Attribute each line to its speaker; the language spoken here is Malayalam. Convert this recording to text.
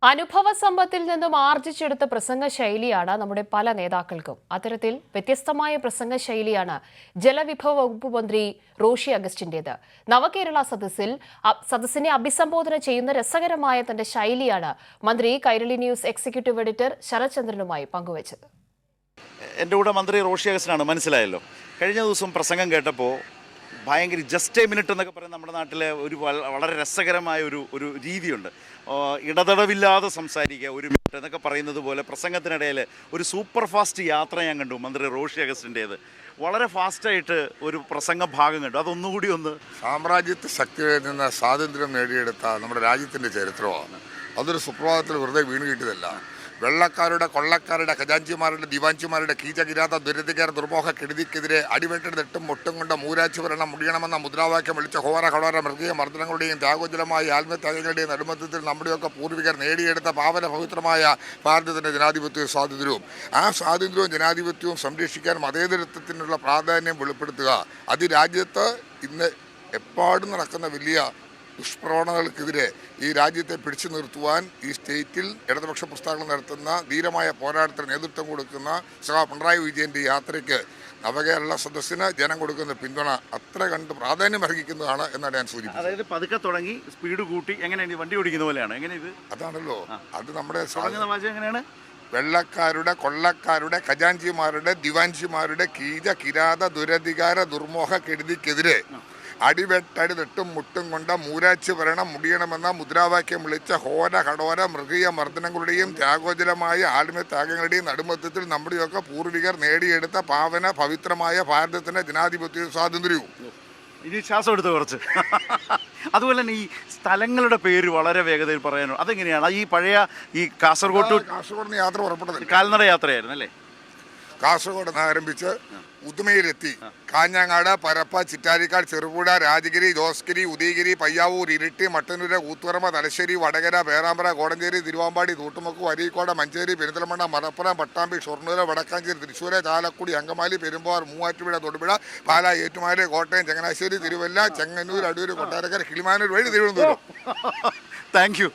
Speaker 1: അനുഭവ സമ്പത്തിൽ നിന്നും ആർജിച്ചെടുത്ത പ്രസംഗ ശൈലിയാണ് നമ്മുടെ പല നേതാക്കൾക്കും. അത്തരത്തിൽ വ്യത്യസ്തമായ പ്രസംഗ ശൈലിയാണ് ജലവിഭവ വകുപ്പ് മന്ത്രി റോഷി അഗസ്റ്റിന്റേത്. നവകേരള സദസ്സിനെ അഭിസംബോധന ചെയ്യുന്ന രസകരമായ തന്റെ ശൈലിയാണ് മന്ത്രി കൈരളി ന്യൂസ് എക്സിക്യൂട്ടീവ് എഡിറ്റർ ശരത്ചന്ദ്രനുമായി പങ്കുവച്ചത്.
Speaker 2: എൻ്റെ കൂടെ മന്ത്രി റോഷി അഗസ്റ്റിനാണ്, മനസ്സിലായല്ലോ. കഴിഞ്ഞ ദിവസം പ്രസംഗം കേട്ടപ്പോൾ ഭയങ്കര ജസ്റ്റ് എ മിനിറ്റ് എന്നൊക്കെ പറയുന്ന നമ്മുടെ നാട്ടിലെ ഒരു വളരെ രസകരമായ ഒരു രീതിയുണ്ട്. ഇടതടവില്ലാതെ സംസാരിക്കുക, ഒരു മിനിറ്റ് എന്നൊക്കെ പറയുന്നത് പോലെ പ്രസംഗത്തിനിടയിൽ ഒരു സൂപ്പർ ഫാസ്റ്റ് യാത്ര ഞാൻ കണ്ടു മന്ത്രി റോഷി അഗസ്റ്റിൻ്റേത്. വളരെ ഫാസ്റ്റായിട്ട് ഒരു പ്രസംഗ ഭാഗം കണ്ടു. അതൊന്നുകൂടി ഒന്ന്.
Speaker 3: സാമ്രാജ്യത്വ ശക്തിയിൽ നിന്ന് സ്വാതന്ത്ര്യം നേടിയെടുത്ത നമ്മുടെ രാജ്യത്തിൻ്റെ ചരിത്രമാണ്. അതൊരു സുപ്രഭാതത്തിൽ വെറുതെ വീണ് കിട്ടിയതല്ല. വെള്ളക്കാരുടെ, കൊള്ളക്കാരുടെ, ഖജാഞ്ചിമാരുടെ, ദിവാഞ്ചിമാരുടെ കീചകിരാത ദുരിതകര ദുർമോഹ കെടുതിക്കെതിരെ അടിവെട്ടിന് തെട്ടും മുട്ടും കൊണ്ട് മൂരാച്ചു ഭരണം മുടിയണമെന്ന മുദ്രാവാക്യം വിളിച്ച ഹോര ഘടോര മൃഗീയ മർദ്ദനങ്ങളുടെയും ത്യാഗോജ്വലമായ ആത്മത്യാഗങ്ങളുടെയും നടുമത്വത്തിൽ നമ്മുടെയൊക്കെ പൂർവികർ നേടിയെടുത്ത പാവന പവിത്രമായ ഭാരതത്തിൻ്റെ ജനാധിപത്യവും സ്വാതന്ത്ര്യവും, ആ സ്വാതന്ത്ര്യവും ജനാധിപത്യവും സംരക്ഷിക്കാൻ മതേതരത്വത്തിനുള്ള പ്രാധാന്യം വെളിപ്പെടുത്തുക. അത് രാജ്യത്ത് ഇന്ന് എപ്പാടും നടക്കുന്ന വലിയ ദുഷ്പ്രവണതകൾക്കെതിരെ ഈ രാജ്യത്തെ പിടിച്ചു നിർത്തുവാൻ ഈ സ്റ്റേറ്റിൽ ഇടതുപക്ഷ പ്രസ്ഥാനങ്ങൾ നടത്തുന്ന ധീരമായ പോരാട്ടത്തിന് നേതൃത്വം കൊടുക്കുന്ന ശ്രീ പിണറായി വിജയൻ്റെ യാത്രയ്ക്ക് നവകേരള സദസ്സിന് ജനം കൊടുക്കുന്ന പിന്തുണ അത്ര കണ്ട് പ്രാധാന്യം അർഹിക്കുന്നതാണ് എന്നാണ് ഞാൻ സൂചിപ്പിച്ചത്.
Speaker 2: അതായത് പതുക്കെ തുടങ്ങി സ്പീഡ് കൂട്ടി എങ്ങനെയാണ് വണ്ടി ഓടിക്കുന്ന പോലെയാണ്. എങ്ങനെ ഇത്?
Speaker 3: അതാണല്ലോ അത് നമ്മുടെ
Speaker 2: എങ്ങനെയാണ്?
Speaker 3: വെള്ളക്കാരുടെ, കൊള്ളക്കാരുടെ, ഖജാഞ്ചിമാരുടെ, ദിവാഞ്ചിമാരുടെ കീച കിരാത ദുരധികാര ദുർമോഹ കെടുതിക്കെതിരെ അടിവെട്ടടി തെട്ടും മുട്ടും കൊണ്ട് മൂരാച്ചു ഭരണം മുടിയണമെന്ന മുദ്രാവാക്യം വിളിച്ച ഹോര ഘടോര മൃഗീയ മർദ്ദനങ്ങളുടെയും ത്യാഗോജ്വലമായ ആത്മത്യാഗങ്ങളുടെയും നടുമത്വത്തിൽ നമ്മുടെയൊക്കെ പൂർവികർ നേടിയെടുത്ത പാവന പവിത്രമായ ഭാരതത്തിൻ്റെ ജനാധിപത്യവും സ്വാതന്ത്ര്യവും.
Speaker 2: ഇനി ശ്വാസം എടുത്ത് കുറച്ച്. അതുപോലെ തന്നെ ഈ സ്ഥലങ്ങളുടെ പേര് വളരെ വേഗതയിൽ പറയാനോ അതെങ്ങനെയാണ്? ഈ പഴയ ഈ കാസർഗോഡ്
Speaker 3: നിന്ന് യാത്ര പുറപ്പെട്ടത്
Speaker 2: കാൽനട യാത്രയായിരുന്നു അല്ലേ?
Speaker 3: കാസർഗോഡ് നിന്ന് ആരംഭിച്ച് ഉദുമയിലെത്തി കാഞ്ഞങ്ങാട്, പരപ്പ, ചിറ്റാരിക്കാട്, ചെറുപുഴ, രാജഗിരി, ജോസ്ഗിരി, ഉദയഗിരി, പയ്യാവൂർ, ഇരിട്ടി, മട്ടന്നൂര്, കൂത്തുപറമ്പ്, തലശ്ശേരി, വടകര, പേരാമ്പ്ര, കോടഞ്ചേരി, തിരുവാമ്പാടി, തൂട്ടുമുക്ക്, അരീക്കോട്, മഞ്ചേരി, പെരിന്തൽമണ്ണ, മലപ്പുറം, പട്ടാമ്പി, ഷൊർണൂർ, വടക്കാഞ്ചേരി, തൃശ്ശൂർ, ചാലക്കുടി, അങ്കമാലി, പെരുമ്പാവൂർ, മൂവാറ്റുപുഴ, തൊടുപുഴ, പാലാ, ഏറ്റുമാനൂർ, കോട്ടയം, ചങ്ങനാശ്ശേരി, തിരുവല്ല, ചെങ്ങന്നൂർ, അടൂർ, കൊട്ടാരക്കര, കിളിമാനൂർ വഴി തിരുവനന്തപുരം.
Speaker 2: Thank you.